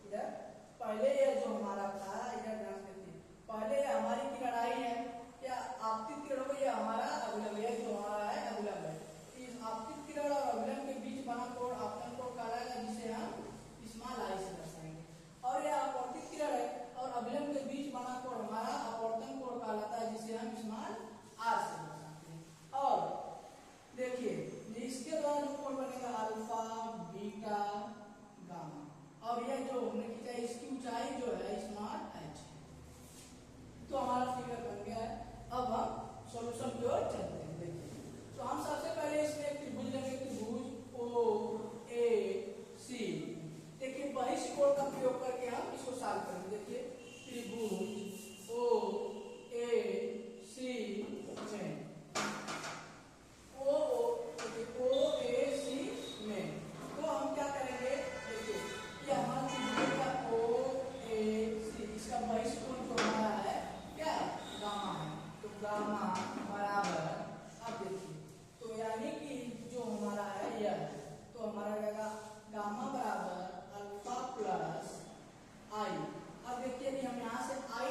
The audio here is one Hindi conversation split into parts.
इधर पहले ये जो हमारा था, इधर ध्यान देते हैं, पहले हमारी की लड़ाई है क्या आपतित किरण, ये हमारा अभिलंब है, जो हमारा है अभिलंब है। इस आपतित किरण और अभिलंब के बीच बना कोण आपतन कोण कहलाएगा, जिसे हम स्मॉल आई से दर्शाएंगे। और ये अपवर्तित किरण है और अभिलंब के बीच बना कोण हमारा अपवर्तन कोण कहलाता है, जिसे हम स्मॉल आर से दर्शाते हैं। और देखिए इसके द्वारा जो कोण बनेगा अल्फा बीटा गामा, और यह जो हमने खींचा इसकी ऊंचाई जो है स्मॉल एच है। तो हमारा फिगर बन गया है। अब हम सॉल्यूशन की ओर चलते हैं। देखिए तो हम सबसे पहले इसमें एक त्रिभुज लेंगे, त्रिभुज ओ ए सी। देखिए बहिष्ठ कोण का प्रयोग करके हम इसको सॉल्व करेंगे। देखिए त्रिभुज ओ ए सी में ओ ए सी में तो हम क्या करेंगे, देखिए ये हमारा त्रिभुज का ओ ए सी, इसका बहिष्ठ कोण जो हमारा है क्या गामा है, तो गामा बराबर, अब देखिए तो यानी कि जो हमारा है यह, तो हमारा रहेगा गामा बराबर अल्फा प्लस आई। अब देखिए यदि हम यहाँ से आई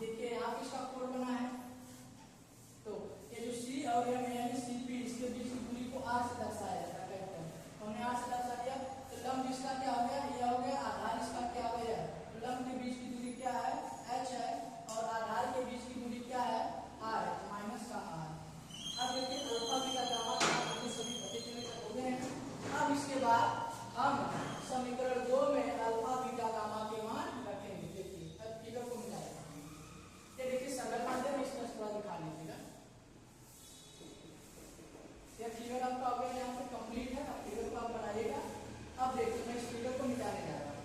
देखिए यहाँ पे इसका कोड बना है, तो ये जो सी और एम यानी सी पी इसके बीच की दूरी को आर से दर्शाया जाता है। हमने आर से दर्शा दिया, तो लंब इसका क्या हो गया, ये हो गया, आधार इसका क्या हो गया, लंब के बीच की दूरी क्या है, एच है, और आधार के बीच की दूरी क्या है, आर है, माइनस का आर। अब देखिए अल्फा बीटा गामा के सभी पते चले हो गए हैं। अब इसके बाद हम समीकरण 2 में अल्फा बीटा गामा के मान रखेंगे। देखिए अब फिगर को मिलाएंगे, ये देखिए सरल माध्यम इसमें थोड़ा दिखा लीजिएगा। ये फिगर आपका हो गया, यहाँ पे कंप्लीट है, अब फिगर को आप बनाइएगा। अब देखिए मैं इस फिगर को मिटाने जा रहा हूँ।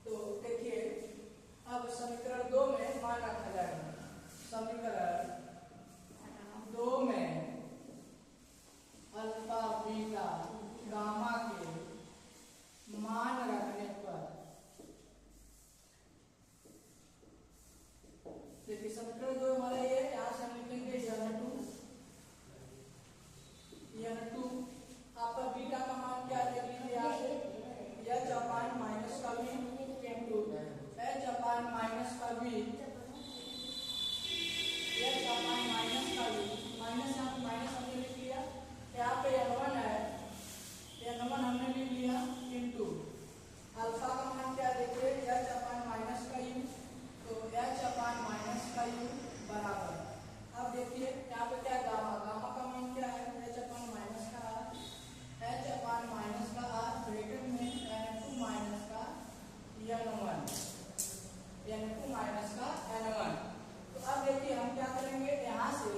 तो देखिए अब समीकरण 2 में मान रखा जाएगा। समीकरण 2 में अल्फा बीटा गामा के मान रखने पर देखिए समीकरण 2 हमारा ये, यहाँ से हम लिखेंगे n2 आपका बीटा का मान क्या देख लीजिए यहाँ से, एच अपान माइनस का v into H upon minus का v, एच अपान माइनस का v, माइनस यहाँ पे माइनस हमने लिख लिया, यहाँ पे n1 है, n1 हमने लिख लिया इंटू अल्फा का मान क्या देखिए, एच अपान माइनस का u, तो एच अपान माइनस का u बराबर। अब देखिए यहाँ पे क्या गामा, गामा का मान क्या है, एच अपान माइनस का r, एच अपान माइनस का r ब्रैकेट में n2 माइनस का n1, n2 माइनस का n1। तो अब देखिए हम क्या करेंगे, यहाँ से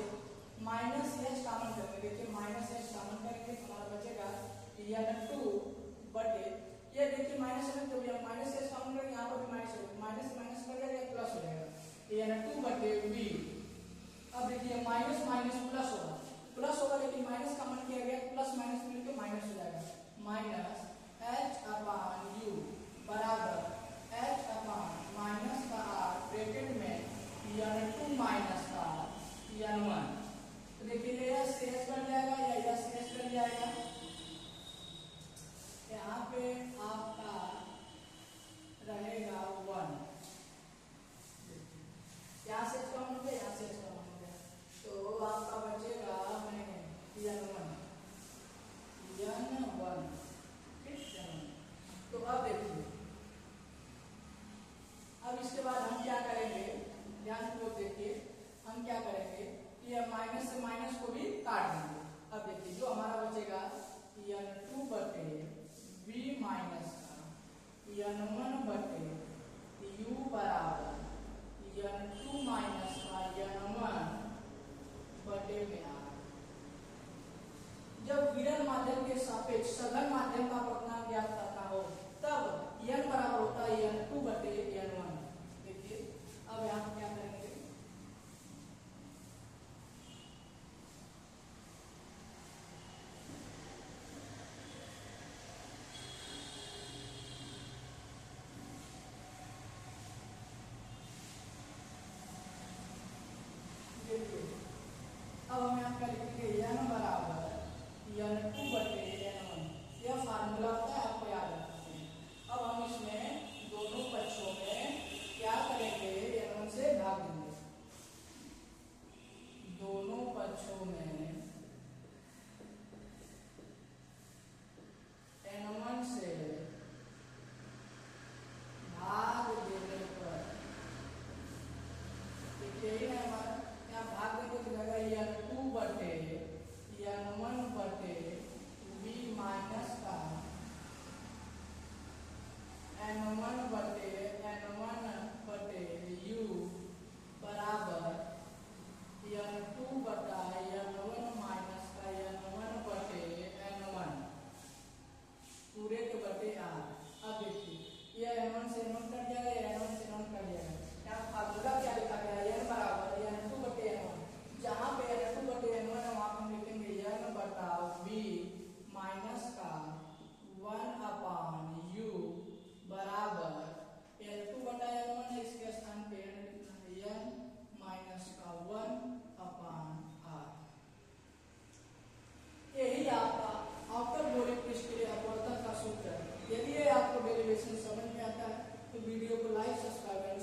माइनस एच कॉमन करेंगे। देखिए माइनस एच कॉमन करेंगे, हमारा बचेगा n2 बटे, ये देखिए माइनस है तो माइनस एच कॉमन करेंगे, यहाँ पर भी माइनस है, माइनस माइनस कर जाएगा प्लस हो जाएगा, n2 बटे v। अब देखिए माइनस माइनस प्लस होगा, प्लस होगा लेकिन माइनस कॉमन किया गया, प्लस माइनस मिलकर माइनस हो जाएगा, माइनस एच अपान यू बराबर एच अपान माइनस का आर ब्रैकेट में n2 माइनस का n1। तो देखिए यह शेष बन जाएगा या यह शेष बन जाएगा, यहाँ पे आपका रहेगा 1, यहाँ से कम हो गया, यहाँ से कम हो गया, तो आपका बचेगा n1, ठीक है। तो अब देखिए अब इसके बाद हम क्या करेंगे, ध्यान को देखिए, हम क्या करेंगे कि ये माइनस से माइनस को भी काट देंगे। अब देखिए जो हमारा बचेगा n2 बटे v माइनस का n1 बटे u बराबर n2 माइनस का n1 बटे में r। जब विरल माध्यम के सापेक्ष सघन माध्यम का परिमाण ज्ञात करना हो तब n बराबर होता है n2 बटे n1। देखिए अब यहाँ क्या करेंगे, अब हम यहाँ क्या लिखेंगे, n बराबर n2 बटे n1, यह फार्मूला होता है, आपको याद रखना है। अब हम इसमें दोनों पक्षों में क्या करेंगे, n1 से भाग देंगे, दोनों पक्षों में n1 से भाग देने पर देखिए हमारा यहाँ भाग देंगे तो जाएगा n2 बटे n1 बटे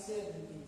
से ब्रिटिश।